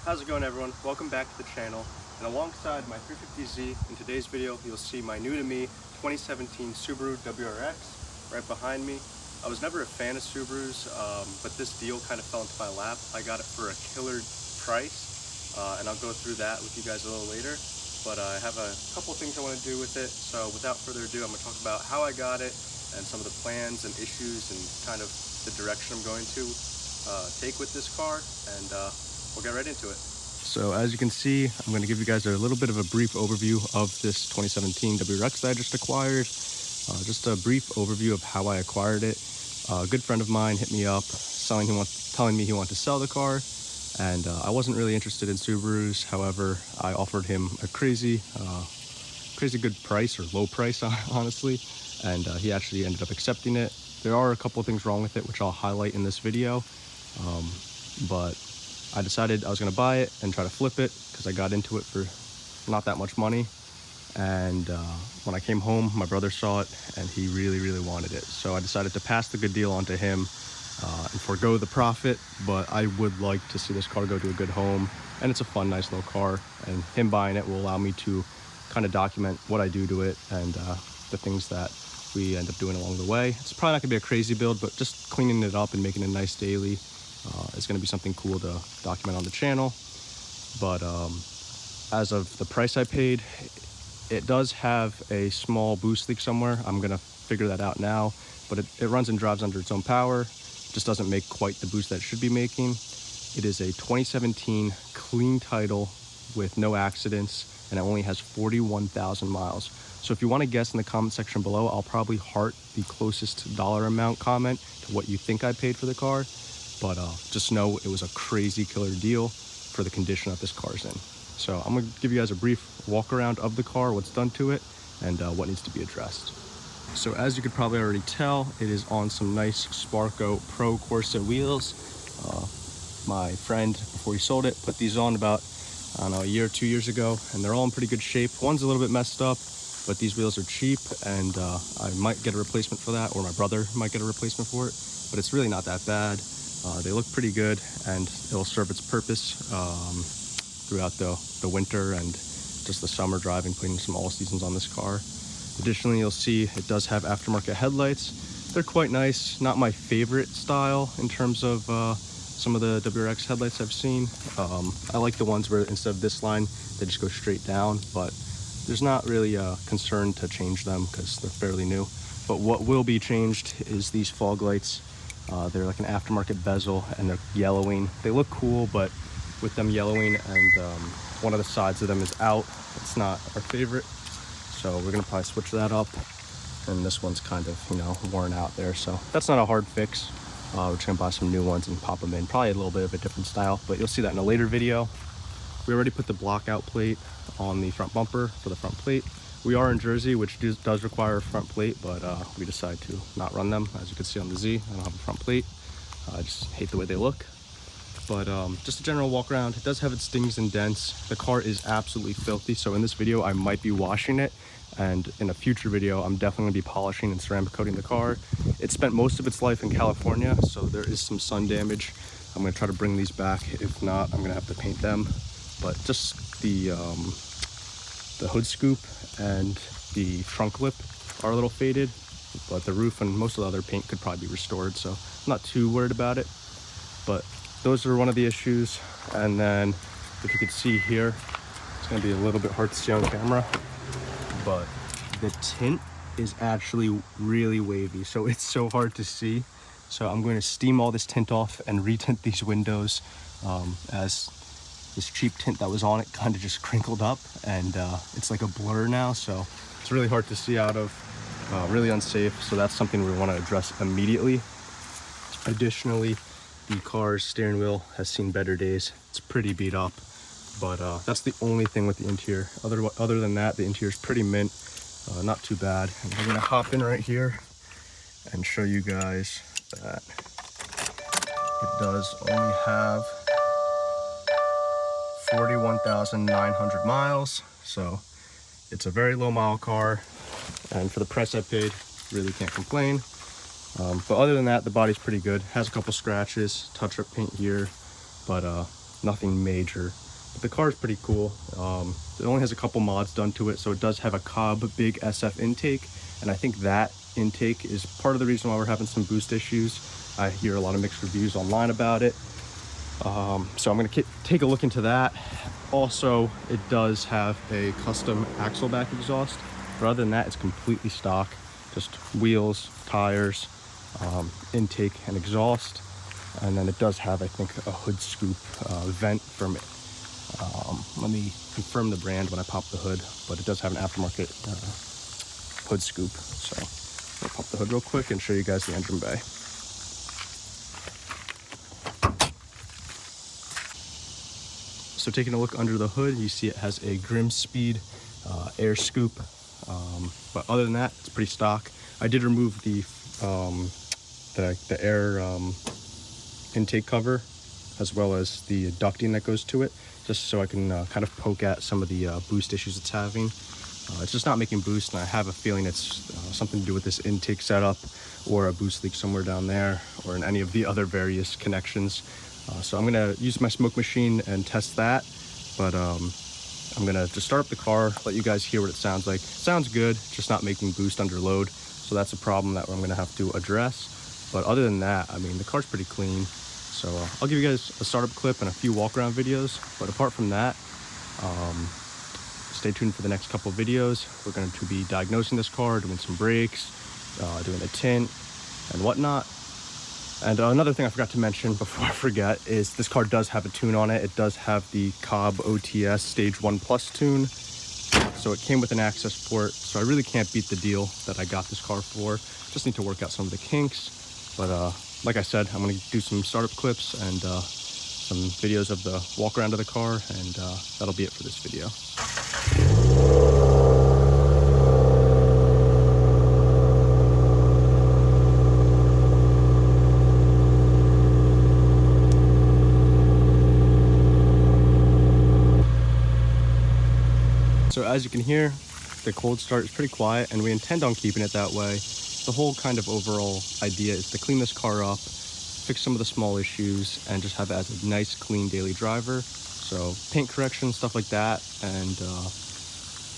How's it going, everyone? Welcome back to the channel, and alongside my 350Z in today's video you'll see my new to me 2017 Subaru WRX right behind me. I was never a fan of Subarus, but this deal kind of fell into my lap. I got it for a killer price, and I'll go through that with you guys a little later, but I have a couple things I want to do with it. So without further ado, I'm going to talk about how I got it and some of the plans and issues and kind of the direction I'm going to take with this car, and we'll get right into it. So as you can see, I'm going to give you guys a little bit of a brief overview of this 2017 WRX that I just acquired. Just a brief overview of how I acquired it. A good friend of mine hit me up telling me he wanted to sell the car, and I wasn't really interested in Subarus. However, I offered him a crazy good price, or low price, honestly, and he actually ended up accepting it. There are a couple of things wrong with it, which I'll highlight in this video, but I decided I was going to buy it and try to flip it because I got into it for not that much money. And when I came home, my brother saw it and he really wanted it. So I decided to pass the good deal on to him and forego the profit. But I would like to see this car go to a good home, and it's a fun, nice little car. And him buying it will allow me to kind of document what I do to it and the things that we end up doing along the way. It's probably not going to be a crazy build, but just cleaning it up and making it nice daily is going to be something cool to document on the channel. But as of the price I paid, it does have a small boost leak somewhere. I'm going to figure that out now, but it runs and drives under its own power. Just doesn't make quite the boost that it should be making. It is a 2017 clean title with no accidents, and it only has 41,000 miles. So if you want to guess in the comment section below, I'll probably heart the closest dollar amount comment to what you think I paid for the car. But just know it was a crazy killer deal for the condition that this car's in. So I'm going to give you guys a brief walk around of the car, what's done to it, and what needs to be addressed. So as you could probably already tell, it is on some nice Sparco Pro Corsa wheels. My friend, before he sold it, put these on about, I don't know, a year or 2 years ago, and they're all in pretty good shape. One's a little bit messed up, but these wheels are cheap, and I might get a replacement for that, or my brother might get a replacement for it, but it's really not that bad. They look pretty good, and it'll serve its purpose throughout the winter and just the summer driving, putting some all seasons on this car. Additionally, you'll see it does have aftermarket headlights. They're quite nice. Not my favorite style in terms of some of the WRX headlights I've seen. I like the ones where instead of this line, they just go straight down, but there's not really a concern to change them because they're fairly new. But what will be changed is these fog lights. They're like an aftermarket bezel, and they're yellowing. They look cool, but with them yellowing and one of the sides of them is out, it's not our favorite. So we're gonna probably switch that up. And this one's kind of, you know, worn out there. So that's not a hard fix. We're just gonna buy some new ones and pop them in. Probably a little bit of a different style, but you'll see that in a later video. We already put the block out plate on the front bumper for the front plate. We are in Jersey, which does require a front plate, but we decided to not run them. As you can see on the Z, I don't have a front plate. I just hate the way they look. But just a general walk around. It does have its dings and dents. The car is absolutely filthy, so in this video I might be washing it, and in a future video I'm definitely going to be polishing and ceramic coating the car. It spent most of its life in California, so there is some sun damage. I'm going to try to bring these back. If not, I'm going to have to paint them. But just the hood scoop and the trunk lip are a little faded, but the roof and most of the other paint could probably be restored, so I'm not too worried about it. But those are one of the issues. And then if you could see here, it's going to be a little bit hard to see on camera, but the tint is actually really wavy, so it's so hard to see. So I'm going to steam all this tint off and retint these windows, as this cheap tint that was on it kind of just crinkled up, and it's like a blur now, so it's really hard to see out of, really unsafe. So that's something we want to address immediately. Additionally, the car's steering wheel has seen better days. It's pretty beat up, but that's the only thing with the interior. Other than that, the interior is pretty mint, not too bad. And we're gonna hop in right here and show you guys that it does only have 41,900 miles, so it's a very low mile car, and for the price I paid, really can't complain. But other than that, the body's pretty good. Has a couple scratches, touch-up paint here, but nothing major. But the car is pretty cool. It only has a couple mods done to it, so it does have a Cobb big SF intake, and I think that intake is part of the reason why we're having some boost issues. I hear a lot of mixed reviews online about it. So I'm going to take a look into that. Also, it does have a custom axle back exhaust, but other than that, it's completely stock. Just wheels, tires, intake, and exhaust. And then it does have, I think, a hood scoop vent from it. Let me confirm the brand when I pop the hood, but it does have an aftermarket hood scoop. So I'll pop the hood real quick and show you guys the engine bay. So taking a look under the hood, you see it has a Grimspeed air scoop, but other than that, it's pretty stock. I did remove the air intake cover, as well as the ducting that goes to it, just so I can kind of poke at some of the boost issues it's having. It's just not making boost, and I have a feeling it's something to do with this intake setup, or a boost leak somewhere down there, or in any of the other various connections. So I'm gonna use my smoke machine and test that, but I'm gonna just start up the car, let you guys hear what it sounds like. It sounds good, just not making boost under load, so that's a problem that I'm gonna have to address. But other than that, I mean, the car's pretty clean. So I'll give you guys a startup clip and a few walk around videos, but apart from that, stay tuned for the next couple of videos. We're going to be diagnosing this car, doing some brakes, doing a tint and whatnot. And another thing I forgot to mention before I forget is this car does have a tune on it. It does have the Cobb OTS Stage 1 Plus tune. So it came with an access port. So I really can't beat the deal that I got this car for. Just need to work out some of the kinks. But like I said, I'm going to do some startup clips and some videos of the walk around of the car. And that'll be it for this video. So as you can hear, the cold start is pretty quiet, and we intend on keeping it that way. The whole kind of overall idea is to clean this car up, fix some of the small issues, and just have it as a nice, clean daily driver. So paint correction, stuff like that, and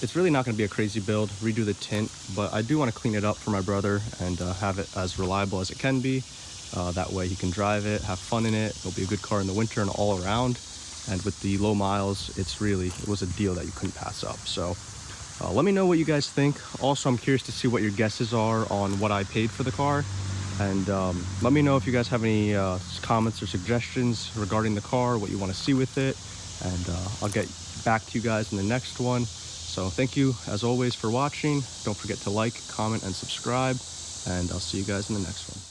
it's really not going to be a crazy build, redo the tint, but I do want to clean it up for my brother and have it as reliable as it can be. That way he can drive it, have fun in it. It'll be a good car in the winter and all around. And with the low miles, it was a deal that you couldn't pass up. So let me know what you guys think. Also, I'm curious to see what your guesses are on what I paid for the car. And let me know if you guys have any comments or suggestions regarding the car, what you want to see with it. And I'll get back to you guys in the next one. So thank you, as always, for watching. Don't forget to like, comment, and subscribe. And I'll see you guys in the next one.